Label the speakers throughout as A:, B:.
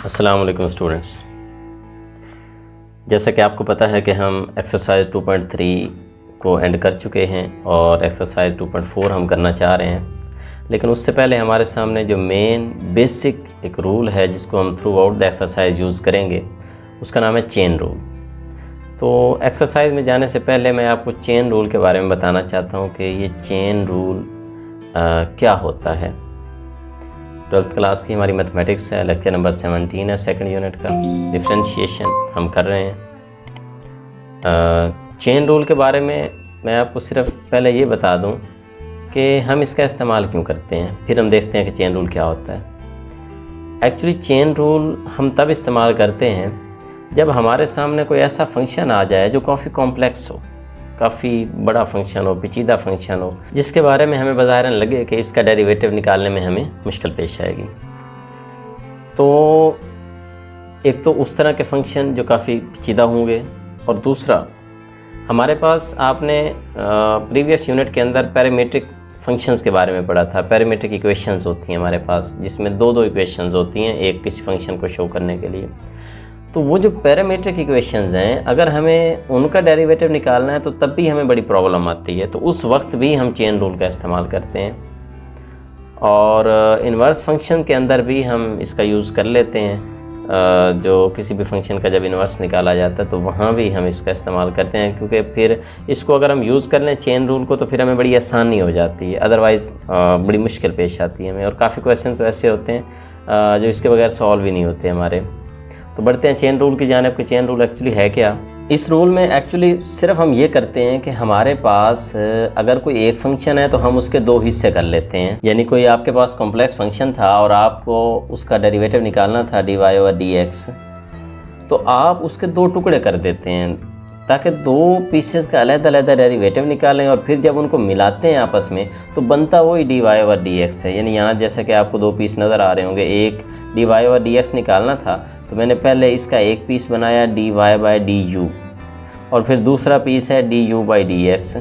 A: अस्सलाम वालेकुम स्टूडेंट्स। जैसा कि आपको पता है कि हम एक्सरसाइज 2.3 को एंड कर चुके हैं और एक्सरसाइज 2.4 हम करना चाह रहे हैं, लेकिन उससे पहले हमारे सामने जो मेन बेसिक एक रूल है जिसको हम through out the exercise use करेंगे, उसका नाम है चेन रूल। तो एक्सरसाइज में जाने से पहले मैं आपको चेन रूल के बारे में बताना चाहता हूँ कि ये चेन रूल क्या होता है। 12th क्लास की हमारी मैथमेटिक्स है, लेक्चर नंबर 17 है, सेकंड यूनिट का डिफरेंशिएशन हम कर रहे हैं। चेन रूल के बारे में मैं आपको सिर्फ पहले ये बता दूं कि हम इसका इस्तेमाल क्यों करते हैं, फिर हम देखते हैं कि चेन रूल क्या होता है। एक्चुअली चेन रूल हम तब इस्तेमाल करते हैं जब हमारे सामने कोई ऐसा फंक्शन आ जाए जो काफ़ी कॉम्प्लेक्स हो, काफ़ी बड़ा फंक्शन हो, पेचीदा फंक्शन हो, जिसके बारे में हमें बज़ाहिरन लगे कि इसका डेरिवेटिव निकालने में हमें मुश्किल पेश आएगी। तो एक तो उस तरह के फंक्शन जो काफ़ी पेचीदा होंगे, और दूसरा हमारे पास आपने प्रीवियस यूनिट के अंदर पैरामीट्रिक फंक्शंस के बारे में पढ़ा था। पैरामीट्रिक इक्वेशंस होती हैं हमारे पास, जिसमें दो इक्वेशंस होती हैं एक किसी फंक्शन को शो करने के लिए। तो वो जो पैरामीट्रिक इक्वेशंस हैं, अगर हमें उनका डेरिवेटिव निकालना है तो तब भी हमें बड़ी प्रॉब्लम आती है। तो उस वक्त भी हम चेन रूल का इस्तेमाल करते हैं, और इन्वर्स फंक्शन के अंदर भी हम इसका यूज़ कर लेते हैं। जो किसी भी फंक्शन का जब इन्वर्स निकाला जाता है तो वहाँ भी हम इसका इस्तेमाल करते हैं, क्योंकि फिर इसको अगर हम यूज़ कर लें चेन रूल को तो फिर हमें बड़ी आसानी हो जाती है, अदरवाइज़ बड़ी मुश्किल पेश आती है हमें। और काफ़ी क्वेश्चन तो ऐसे होते हैं जो इसके बगैर सॉल्व ही नहीं होते हमारे। तो बढ़ते हैं चेन रूल की जानिब कि चेन रूल एक्चुअली है क्या। इस रूल में एक्चुअली सिर्फ हम ये करते हैं कि हमारे पास अगर कोई एक फंक्शन है तो हम उसके दो हिस्से कर लेते हैं। यानी कोई आपके पास कॉम्प्लेक्स फंक्शन था और आपको उसका डेरिवेटिव निकालना था dy और dx, तो आप उसके दो टुकड़े कर देते हैं ताकि दो पीसेस का अलग-अलग डेरिवेटिव निकालें, और फिर जब उनको मिलाते हैं आपस में तो बनता वही dy और dx है। यानी यहाँ जैसा कि आपको दो पीस नज़र आ रहे होंगे, एक dy और dx निकालना था तो मैंने पहले इसका एक पीस बनाया dy बाई du, और फिर दूसरा पीस है du बाई dx।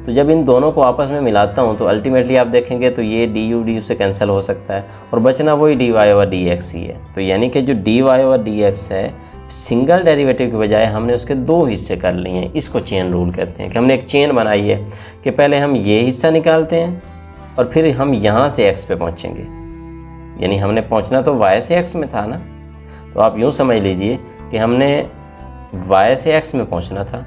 A: तो जब इन दोनों को आपस में मिलाता हूँ तो अल्टीमेटली आप देखेंगे तो ये du से कैंसिल हो सकता है और बचना वही dy और dx ही है। तो यानी कि जो dy और dx है, सिंगल डेरिवेटिव के बजाय हमने उसके दो हिस्से कर लिए हैं। इसको चेन रूल कहते हैं कि हमने एक चेन बनाई है कि पहले हम ये हिस्सा निकालते हैं और फिर हम यहाँ से x पे पहुँचेंगे। यानी हमने पहुँचना तो y से x में था ना, तो आप यूँ समझ लीजिए कि हमने y से x में पहुँचना था,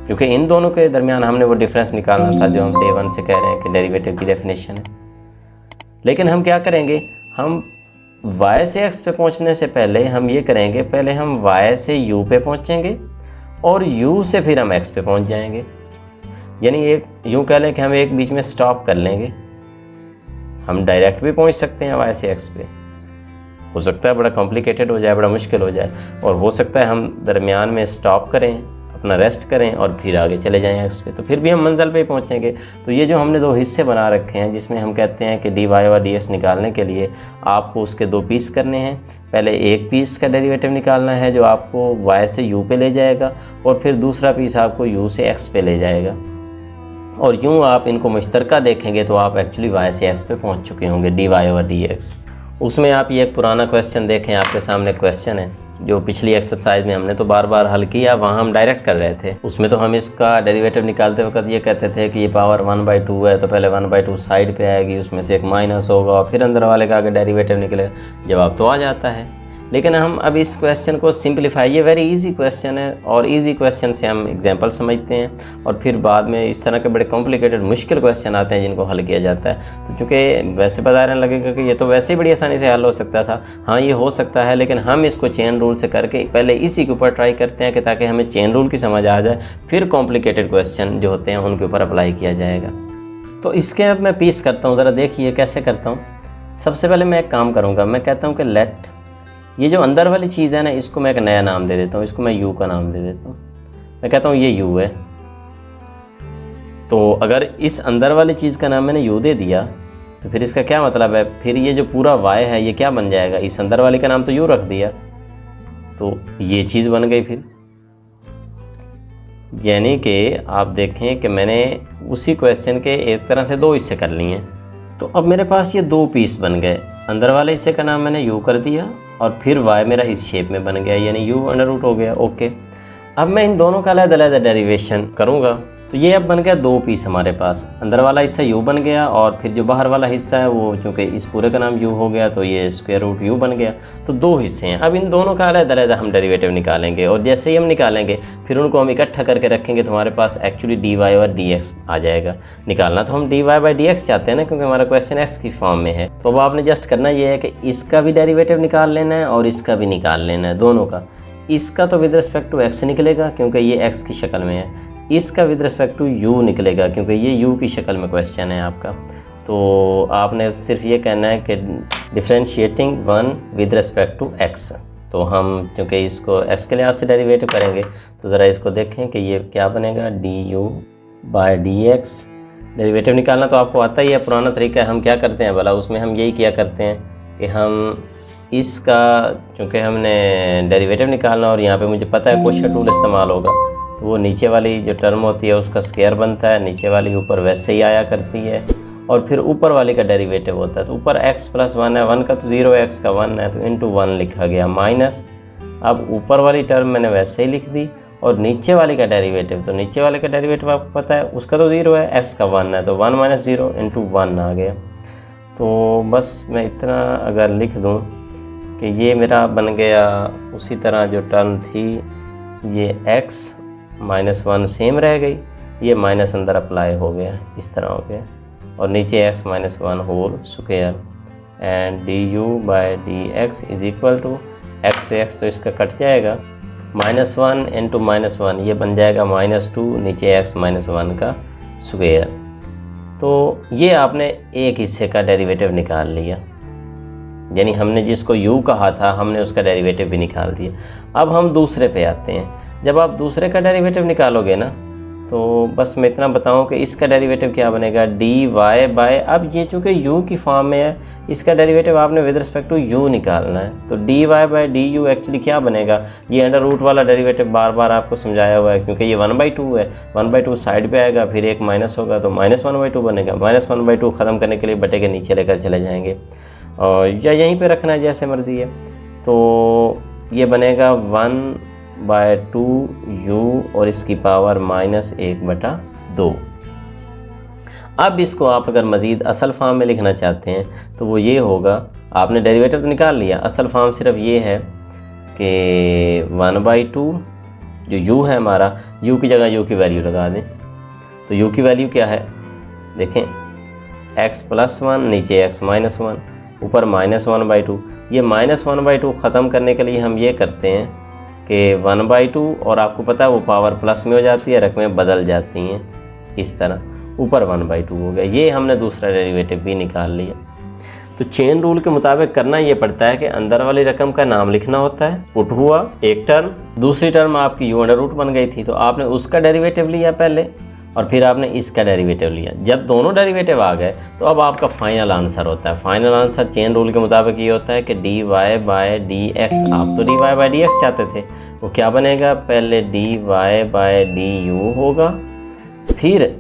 A: क्योंकि इन दोनों के दरमियान हमने वो डिफरेंस निकालना था जो हम डे 1 से कह रहे हैं कि डेरिवेटिव की डेफिनेशन है। लेकिन हम क्या करेंगे, हम y से x पे पहुंचने से पहले हम ये करेंगे, पहले हम y से u पे पहुंचेंगे और u से फिर हम x पे पहुंच जाएंगे। यानी एक यूँ कह लें कि हम एक बीच में स्टॉप कर लेंगे। हम डायरेक्ट भी पहुंच सकते हैं y से x पे, हो सकता है बड़ा कॉम्प्लिकेटेड हो जाए, बड़ा मुश्किल हो जाए, और हो सकता है हम दरमियान में स्टॉप करें, अपना रेस्ट करें और फिर आगे चले जाएं x पे, तो फिर भी हम मंजिल पे पहुंचेंगे। तो ये जो हमने दो हिस्से बना रखे हैं, जिसमें हम कहते हैं कि dy और dx निकालने के लिए आपको उसके दो पीस करने हैं। पहले एक पीस का डेरिवेटिव निकालना है जो आपको y से u पे ले जाएगा, और फिर दूसरा पीस आपको u से x पे ले जाएगा। और यूँ आप इनको मुश्तरका देखेंगे तो आप एक्चुअली y से x पे पहुँच चुके होंगे, dy और dx। उसमें आप ये एक पुराना क्वेश्चन देखें, आपके सामने क्वेश्चन है जो पिछली एक्सरसाइज में हमने तो बार बार हल किया, वहाँ हम डायरेक्ट कर रहे थे। उसमें तो हम इसका डेरिवेटिव निकालते वक्त ये कहते थे कि ये पावर 1/2 है, तो पहले 1/2 साइड पे आएगी, उसमें से एक माइनस होगा और फिर अंदर वाले का आगे डेरिवेटिव निकलेगा। जवाब तो आ जाता है। लेकिन हम अब इस क्वेश्चन को सिंप्लीफाई, ये वेरी इजी क्वेश्चन है और इजी क्वेश्चन से हम एग्जांपल समझते हैं, और फिर बाद में इस तरह के बड़े कॉम्प्लिकेटेड मुश्किल क्वेश्चन आते हैं जिनको हल किया जाता है। तो चूँकि वैसे बज़ाहिर लगेगा कि ये तो वैसे ही बड़ी आसानी से हल हो सकता था, हाँ ये हो सकता है, लेकिन हम इसको चेन रूल से करके पहले इसी के ऊपर ट्राई करते हैं कि ताकि हमें चेन रूल की समझ आ जाए, फिर कॉम्प्लिकेटेड क्वेश्चन जो होते हैं उनके ऊपर अप्लाई किया जाएगा। तो इसके अब मैं पीस करता हूँ, ज़रा देखिए कैसे करता हूँ। सबसे पहले मैं एक काम करूँगा, मैं कहता हूँ कि लेट, ये जो अंदर वाली चीज़ है ना, इसको मैं एक नया नाम दे देता हूँ, इसको मैं u का नाम दे देता हूँ। मैं कहता हूँ ये u है। तो अगर इस अंदर वाली चीज़ का नाम मैंने u दे दिया तो फिर इसका क्या मतलब है, फिर ये जो पूरा y है ये क्या बन जाएगा, इस अंदर वाले का नाम तो u रख दिया तो ये चीज़ बन गई। फिर यानी कि आप देखें कि मैंने उसी क्वेश्चन के एक तरह से दो हिस्से कर लिए हैं। तो अब मेरे पास ये दो पीस बन गए, अंदर वाले हिस्से का नाम मैंने u कर दिया और फिर y मेरा इस शेप में बन गया, यानी u अंडर रूट हो गया। ओके, अब मैं इन दोनों का अलग-अलग डेरिवेशन करूँगा। तो ये अब बन गया 2 पीस हमारे पास, अंदर वाला हिस्सा u बन गया और फिर जो बाहर वाला हिस्सा है वो चूँकि इस पूरे का नाम u हो गया तो ये स्क्वायर रूट u बन गया। तो 2 हिस्से हैं। अब इन दोनों का अलग-अलग हम डेरिवेटिव निकालेंगे और जैसे ही हम निकालेंगे फिर उनको हम इकट्ठा करके रखेंगे तो हमारे पास एक्चुअली dy और dx आ जाएगा। निकालना तो हम dy/dx चाहते हैं ना, क्योंकि हमारा क्वेश्चन x की फॉर्म में है। तो अब आपने जस्ट करना ये है कि इसका भी डेरिवेटिव निकाल लेना है और इसका भी निकाल लेना है, दोनों का। इसका तो विद रिस्पेक्ट टू x निकलेगा क्योंकि ये x की शक्ल में है, इसका विद रिस्पेक्ट टू u निकलेगा क्योंकि ये u की शक्ल में क्वेश्चन है आपका। तो आपने सिर्फ ये कहना है कि differentiating 1 with respect to x। तो हम क्योंकि इसको x के लिहाज से डेरिवेटिव करेंगे तो ज़रा इसको देखें कि ये क्या बनेगा, du/dx। डेरिवेटिव निकालना तो आपको आता ही है, पुराना तरीका है। हम क्या करते हैं भला, उसमें हम यही किया करते हैं कि हम इसका चूँकि हमने डेरिवेटिव निकालना और यहाँ पे मुझे पता है क्वोशिएंट रूल इस्तेमाल होगा, तो वो नीचे वाली जो टर्म होती है उसका स्क्वायर बनता है, नीचे वाली ऊपर वैसे ही आया करती है और फिर ऊपर वाली का डेरिवेटिव होता है। तो ऊपर x + 1 है, 1 का तो 0 है, x का 1 है तो इंटू 1 लिखा गया माइनस। अब ऊपर वाली टर्म मैंने वैसे ही लिख दी और नीचे वाले का डेरिवेटिव, तो नीचे वाले का डेरिवेटिव आपको पता है उसका तो 0 है, x का 1 है तो 1 - 0 इंटू 1 आ गया। तो बस मैं इतना अगर लिख दूँ कि ये मेरा बन गया, उसी तरह जो टर्म थी ये x -1 सेम रह गई, ये माइनस अंदर अप्लाई हो गया, इस तरह हो गया और नीचे x - 1 whole square and du/dx is equal to x से x तो इसका कट जाएगा, -1 इंटू -1 ये बन जाएगा -2 नीचे x - 1 का स्क्वायर। तो ये आपने एक हिस्से का डेरिवेटिव निकाल लिया, यानी हमने जिसको u कहा था हमने उसका डेरिवेटिव भी निकाल दिया। अब हम दूसरे पे आते हैं। जब आप दूसरे का डेरिवेटिव निकालोगे ना तो बस मैं इतना बताऊं कि इसका डेरिवेटिव क्या बनेगा, dy/, अब ये चूँकि u की फॉर्म में है इसका डेरिवेटिव आपने विद रिस्पेक्ट टू u निकालना है। तो dy/du एक्चुअली क्या बनेगा, ये अंडर रूट वाला डेरिवेटिव बार बार आपको समझाया हुआ है क्योंकि ये 1/2 है, 1/2 साइड पे आएगा, फिर एक माइनस होगा तो -1/2 बनेगा। -1/2 ख़त्म करने के लिए बटे के नीचे लेकर चले जाएंगे और या यहीं पे रखना है जैसे मर्ज़ी है। तो ये बनेगा 1/2u और इसकी पावर -1/2। अब इसको आप अगर मज़ीद असल फॉर्म में लिखना चाहते हैं तो वो ये होगा, आपने डेरिवेटिव तो निकाल लिया, असल फॉर्म सिर्फ ये है कि 1/2 जो u है हमारा, u की जगह u की वैल्यू लगा दें। तो u की वैल्यू क्या है देखें, x + 1 नीचे x - 1 ऊपर -1/2। ये -1/2 ख़त्म करने के लिए हम ये करते हैं कि 1/2 और आपको पता है वो पावर प्लस में हो जाती है, रकमें बदल जाती हैं इस तरह, ऊपर 1/2 हो गया। ये हमने दूसरा डेरिवेटिव भी निकाल लिया। तो चेन रूल के मुताबिक करना ये पड़ता है कि अंदर वाली रकम का नाम लिखना होता है, पुट हुआ एक टर्म, दूसरी टर्म आपकी u√, बन गई थी तो आपने उसका डेरिवेटिव लिया पहले और फिर आपने इसका डेरिवेटिव लिया। जब दोनों डेरिवेटिव आ गए तो अब आपका फाइनल आंसर होता है। फाइनल आंसर चेन रूल के मुताबिक ये होता है कि dy/dx, आप तो dy/dx चाहते थे, वो क्या बनेगा, पहले dy/du होगा फिर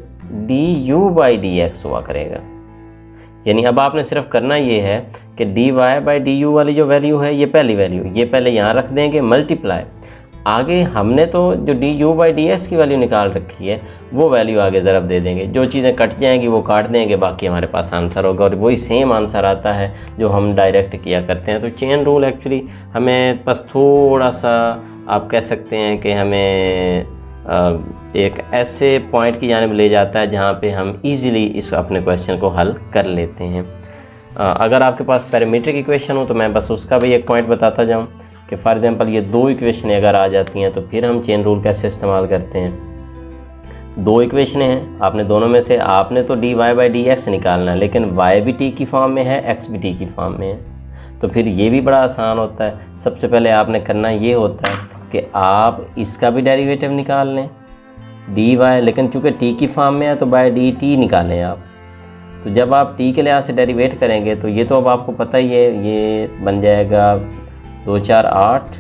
A: du/dx हुआ करेगा। यानी अब आपने सिर्फ करना ये है कि dy/du वाली जो वैल्यू है ये पहली वैल्यू, ये पहले यहाँ रख देंगे मल्टीप्लाई, आगे हमने तो जो du/ds की वैल्यू निकाल रखी है वो वैल्यू आगे ज़रब दे देंगे, जो चीज़ें कट जाएंगी वो काट देंगे, बाकी हमारे पास आंसर होगा और वही सेम आंसर आता है जो हम डायरेक्ट किया करते हैं। तो चेन रूल एक्चुअली हमें बस थोड़ा सा आप कह सकते हैं कि हमें एक ऐसे पॉइंट की जानिब ले जाता है जहाँ पे हम इजीली इस अपने क्वेश्चन को हल कर लेते हैं। अगर आपके पास पैरामीट्रिक इक्वेशन हो तो मैं बस उसका भी एक पॉइंट बताता जाऊँ कि फॉर एग्जांपल ये 2 इक्वेशनें अगर आ जाती हैं तो फिर हम चेन रूल कैसे इस्तेमाल करते हैं। 2 इक्वेशनें हैं, आपने दोनों में से आपने तो dy/dx निकालना है, लेकिन y भी t की फॉर्म में है, x भी t की फॉर्म में है, तो फिर ये भी बड़ा आसान होता है। सबसे पहले आपने करना ये होता है कि आप इसका भी डेरिवेटिव निकाल लें dy, लेकिन चूँकि t की फॉर्म में है तो बाय dt निकालें आप। तो जब आप t के लिहाज से डेरिवेट करेंगे तो ये तो अब आपको पता ही है, ये बन जाएगा 2 4 8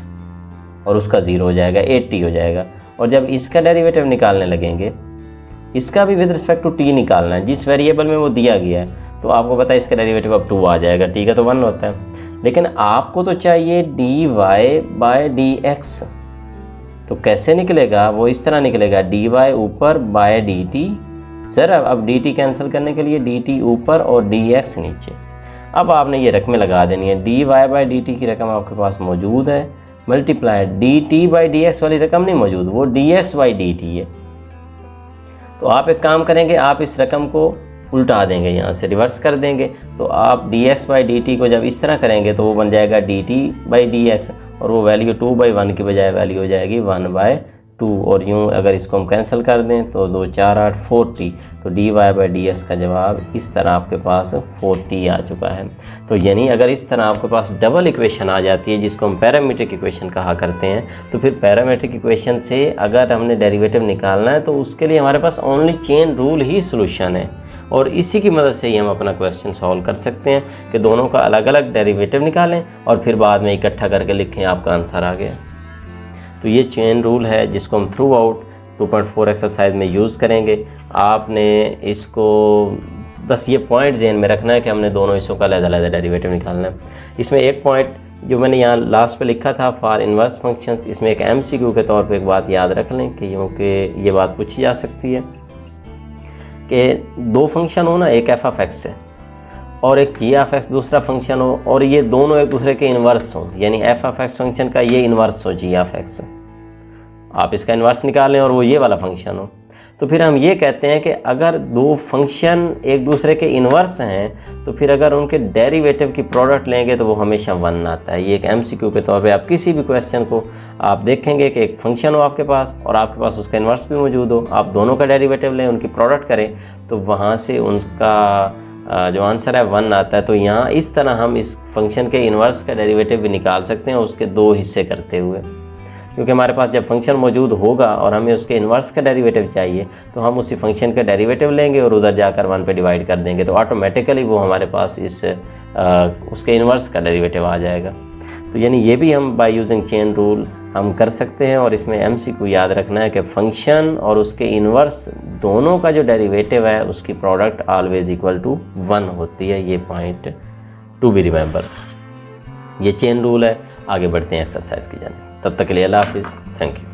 A: और उसका 0 हो जाएगा, 80 हो जाएगा। और जब इसका डेरिवेटिव निकालने लगेंगे, इसका भी विद रिस्पेक्ट टू t निकालना है, जिस वेरिएबल में वो दिया गया है, तो आपको पता है इसका डेरिवेटिव अब 2 आ जाएगा, t का तो 1 होता है। लेकिन आपको तो चाहिए dy बाय dx। तो कैसे निकलेगा? वो इस तरह निकलेगा, dy ऊपर बाय dt। सर अब dt कैंसिल करने के लिए dt ऊपर और dx नीचे। अब आपने ये रकमें लगा देनी है। dy बाय dt की रकम आपके पास मौजूद है, मल्टीप्लाई dt बाई dx वाली रकम नहीं मौजूद, वो dx बाई dt है। तो आप एक काम करेंगे, आप इस रकम को उल्टा देंगे, यहाँ से रिवर्स कर देंगे। तो आप dx बाई dt को जब इस तरह करेंगे तो वो बन जाएगा dt बाई dx, और वो वैल्यू 2/1 की बजाय वैल्यू हो जाएगी 1/2। और यूँ अगर इसको हम कैंसिल कर दें तो 2 4 8 40। तो dy बाई dx का जवाब इस तरह आपके पास 40 आ चुका है। तो यानी अगर इस तरह आपके पास डबल इक्वेशन आ जाती है, जिसको हम पैरामीट्रिक इक्वेशन कहा करते हैं, तो फिर पैरामीट्रिक इक्वेशन से अगर हमने डेरिवेटिव निकालना है तो उसके लिए हमारे पास ओनली चेन रूल ही सोल्यूशन है। और इसी की मदद से ही हम अपना क्वेश्चन सॉल्व कर सकते हैं कि दोनों का अलग अलग डेरिवेटिव निकालें और फिर बाद में इकट्ठा करके लिखें, आपका आंसर आ गया। तो ये चेन रूल है जिसको हम थ्रू आउट 2.4 एक्सरसाइज में यूज़ करेंगे। आपने इसको बस ये पॉइंट ज़हन में रखना है कि हमने दोनों हिस्सों का अलग-अलग डेरिवेटिव निकालना है। इसमें एक पॉइंट जो मैंने यहाँ लास्ट पे लिखा था फॉर इन्वर्स फंक्शंस, इसमें एक MCQ के तौर पे एक बात याद रख लें कि क्योंकि ये बात पूछी जा सकती है कि दो फंक्शन हो ना, एक f(x) है और एक g(x) दूसरा फंक्शन हो, और ये दोनों एक दूसरे के इन्वर्स हों, यानी f(x) फंक्शन का ये इन्वर्स हो g(x), आप इसका इन्वर्स निकालें और वो ये वाला फंक्शन हो, तो फिर हम ये कहते हैं कि अगर दो फंक्शन एक दूसरे के इन्वर्स हैं तो फिर अगर उनके डेरिवेटिव की प्रोडक्ट लेंगे तो वो हमेशा 1 आता है। ये एक MCQ के तौर पे आप किसी भी क्वेश्चन को आप देखेंगे कि एक फंक्शन हो आपके पास और आपके पास उसका इन्वर्स भी मौजूद हो, आप दोनों का डेरिवेटिव लें, उनकी प्रोडक्ट करें, तो वहाँ से उनका जो आंसर है 1 आता है। तो यहाँ इस तरह हम इस फंक्शन के इन्वर्स का डेरिवेटिव भी निकाल सकते हैं उसके दो हिस्से करते हुए, क्योंकि हमारे पास जब फंक्शन मौजूद होगा और हमें उसके इन्वर्स का डेरिवेटिव चाहिए तो हम उसी फंक्शन का डेरिवेटिव लेंगे और उधर जाकर 1 पे डिवाइड कर देंगे, तो ऑटोमेटिकली वो हमारे पास उसके इन्वर्स का डेरिवेटिव आ जाएगा। तो यानी ये भी हम बाय यूजिंग चेन रूल हम कर सकते हैं। और इसमें MCQ याद रखना है कि फंक्शन और उसके इन्वर्स दोनों का जो डेरिवेटिव है उसकी प्रोडक्ट ऑलवेज इक्वल टू 1 होती है। ये पॉइंट टू बी रिमेंबर, ये चेन रूल है। आगे बढ़ते हैं एक्सरसाइज की जाने, तब तक के लिए अल्लाह हाफिज़, थैंक यू।